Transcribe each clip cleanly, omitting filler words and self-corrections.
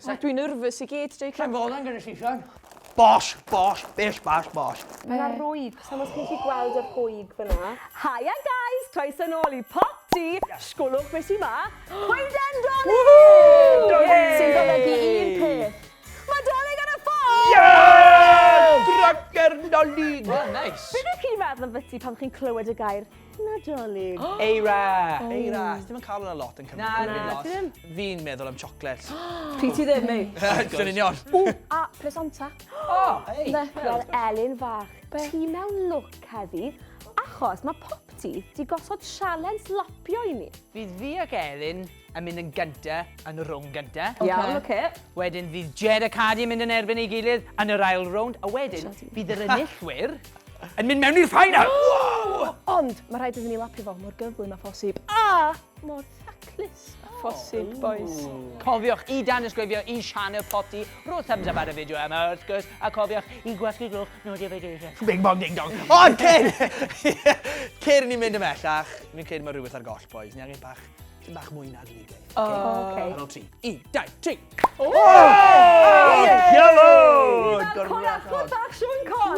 Dwi'n nervous I gyd, Jacob. Sa'n fod yn gyda Sian? Bosh, bish, bash, bosh. Mae'na rwyg, sa'n os chi'n chi gweld yr rwyg fyna. Hiya guys, croeso nôl I PopT. Sgwlwch beth sy'n ma. Coeden Nadolig! Sy'n golygu un peth. Mae Nadolig yn y ffordd! Drager Nadolig! Oh, nice. Beth ydych chi'n meddwl am fyty pan chi'n clywed y gair Nadolig? Eira, dim yn cael yna lot yn Cymru. Na, dim. Fi'n meddwl am chocolate. Fi ti ddim, ei. Dwi'n union. A presanta. Oh, hey. Fel Elin fach. Ti mewn look heddi, achos mae PopT di gosod sialens lapio I ni. Fydd fi ac Elin yn mynd yn gynta yn y rownd gynta. Iawn, oce. Wedyn fydd Jed a Cadi yn mynd yn erbyn ei gilydd yn yr ail rownd. A wedyn fydd yr enillwyr yn mynd mewn i'r final. Ond, mae rhaid iddyn ni lapio fo mor gyflym a phosib. A mor ffaclus a phosib, boys. Cofiwch I Tanysgrifia, I sianel PopT, rho thumbs up ar y fideo yma wrth gwrs, a cofiwch I gwasgu glwch no diweddara. Bing bong ding dong. O, Ceir ni'n mynd ymellach. Fi'n credu mae rhywbeth ar goll, boys. Ni angen bach mwy nadoligaidd. Oce. Ar ôl 3. 1, 2, 3. Yellow! Cofiwch bach Siwn Cor!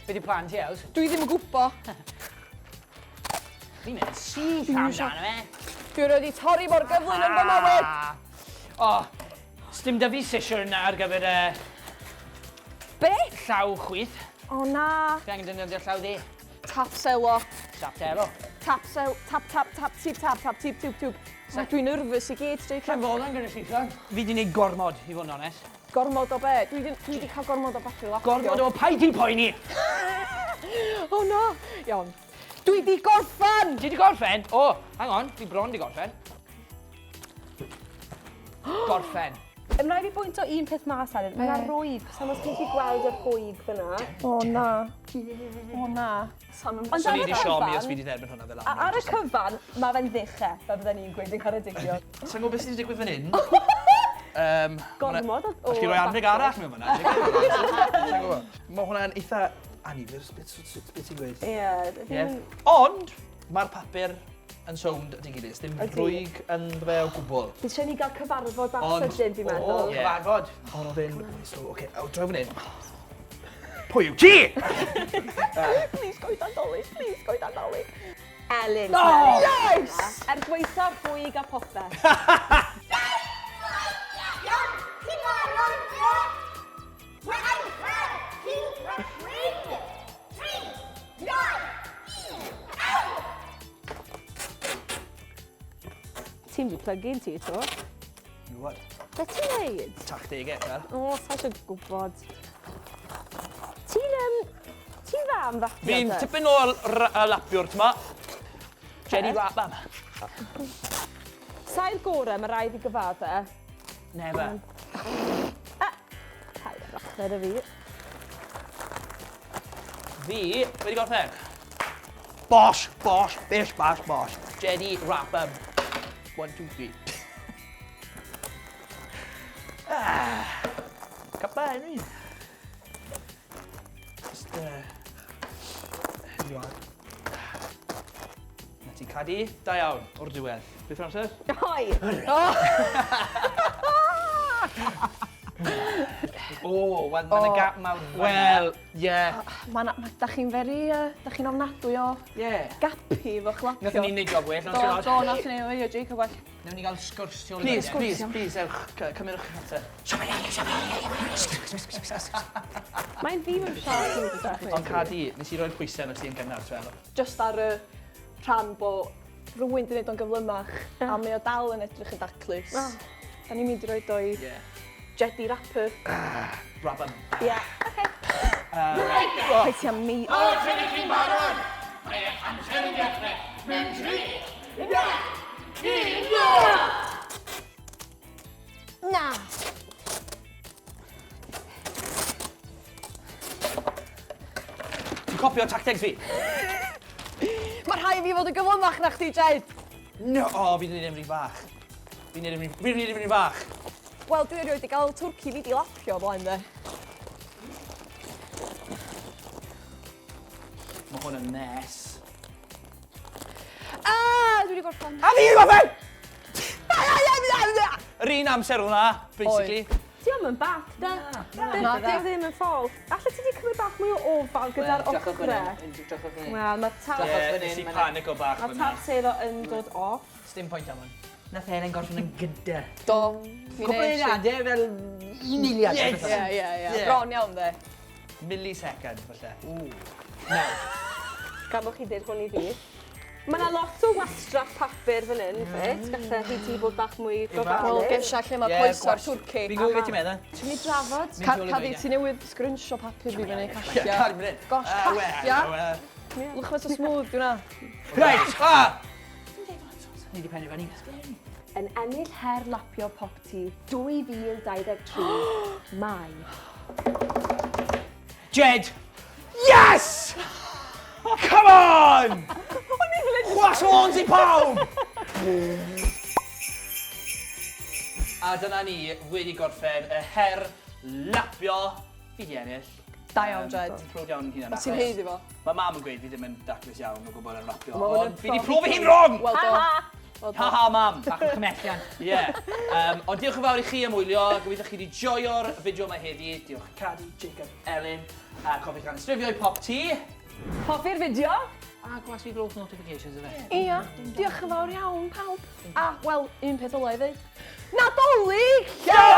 Be di plan ti, Ews? Dwi ddim yn gwybod. Fi'n mynd syth amdano fe. Dwi wedi torri mor gyflym yn fy mywyd. O, sdim da fi sisio yna ar gyfer Beth? llaw chwith. O na. Fi angen defnyddio llaw di. Tap selo. Tap telo. Tap sel. Tap, tap, tap, tip, tap, tap, tip, tip, tip. Dwi'n nervous I gyd, Jacob. Sa'n fod yn gyda Sian? Fi di wneud gormod, I fod yn onest. Gormod o be? Dwi wedi cael gormod o batri lapio. Gormod o paid I poeni. O na. Iawn. Dwi wedi gorffen! Ti di gorffen? O, hang on, fi bron di gorffen. Gorffen. Yn rhaid I bwynt o un peth mas ar Mae'na rwyg. Sa'n os chi'n chi gweld yr rwyg fyna. O na. O na. Ond So ar ni y di siomi os cyfan, fi di dderbyn hwnna fel ar y cyfan, mae fe'n ddechrau, fel bydden ni'n gweud yn Caredigion. Sa'n gwybod beth sydd wedi digwydd fan hyn? Gormod o... Allwch chi roi anrheg arall mewn fan'na? Mae hwnna'n eitha anifers, beth ti'n gweud? Ie. Ond, mae'r papur yn sownd at ei gilydd. Dim rwyg yn fe o gwbl. Fi eisiau ni gael cyfarfod bach Ond- sydyn, fi'n meddwl. O, cyfarfod. Ond oedd e'n... So, oce, droi fan hyn. Pwy yw ti? Please goed Nadolig, please goed Nadolig. Elin. Yes! Er gweitha bwyg a popeth. Ti'n di plug-in ti to? Nwad. Be ti'n neud? Tactegau, fel. O, sa eisiau gwybod. Ti'n dda am rapio Fi'n tipyn o'r lapiwr, t'ma. Jenny Rapam. Sa'r gorau mae rhaid I gyfadda. Never. Cael y rachner y fi. Fi wedi gorffen. Bosh, bish, bash, bosh. Jedi Rapam. 1, 2, 3. Capa, enw i. Just, herio'r. Na ti, Cadi, da iawn, o'r diwedd. Beth yw'r amser? Hoi! O, mae'n gap mawr. Wel, ie. Da chi'n da chi'n ofnadwy o gapi fo chlapio. Nath ni'n neud job well, Do, na'n do, nath ni o i Jacob well. Newn ni gael sgwrs tu ôl. Please, ewch, cymrydwch chi ata. Mae'n ddim yn siarad Ond Cadi, nes i roi'r pwysau nes ti yn gynnar, fel. Just ar y rhan bo rhywun di wneud o'n gyflymach a mae o dal yn edrych yn daclus. Da ni'n mynd I roed o I Jedi Rapper. Rapam. Ie. Oce. Paid ti am mi. O, ti'n eich chi'n barod? Mae amser yn dechrau. Mewn 3, 2, 1. Na. Ti'n copio tactics fi? Mae rhai fi fod yn gyflymach na chdi, Jed. No, o, fi'n neud yn rhy fach. Fi'n neud yn rhy fach. Wel, dwi erioed wedi cael twrci fi di lapio o blaen de. Mae hwn yn mes. Dwi wedi gorffen. A fi gofyn! Yr un amser hwnna, basically. Ti am yn bach, da? Na, di ddim yn ffôl. Alla ti wedi cymryd bach mwy o ofal gyda'r ochrau? Wel, mae tap... Nes i panic o bach Mae fyna. tap sero yn dod off. Sdim pwynt am hwn. Nath Elin gorffen yn gyda. Do. Mi Cwbl nes i. eiliadau fel 1 eiliad. Yes! Ie. Bron iawn, de. Millisecond, falle. Gan bod chi dweud hwn i fi. Mae yna lot o wastraff papur fan hyn, fet. Gallai hi ti bod bach mwy Wel, gofalus. gefsia lle mae coeso'r Twrci. Fi'n gwybod beth ti'n meddwl. Ti'n mynd drafod? Mynd tu ôl i Cadi, fi, ie. ti newydd sgrinsio papur fi fyny Ie, cachia. car mynd. Gosh, cachia. Lwch fe so smooth, dwi'n na. Reit, Ni wedi penderfynu. Yn ennill her Lapio PopT 2023, Mae. Jed! yes! Come on! Chwas ons i pawb! A dyna ni wedi gorffen y her lapio fi di ennill. Da iawn, Jed. Ti'n prod iawn hynna. Ti'n heiddi fo? Mae mam yn gweud fi ddim yn daclus iawn o gwybod yn rapio. Ma' hwn yn Ond fi di profi profi hi'n wrong! Wel do. Wel do. Ha mam! Bach o chymellian. Ie. Ond diolch yn fawr i chi am wylio. Gobeithio chi wedi joio'r fideo yma heddi. Diolch i Cadi, Jacob, Elin. A cofiwch Tanysgrifia i PopT. Hoffi'r fideo? A gwas fi growth notifications y fe. Ia, diolch yn fawr iawn, pawb. A, wel, un peth ola i ddweud. Nadolig! Ciao!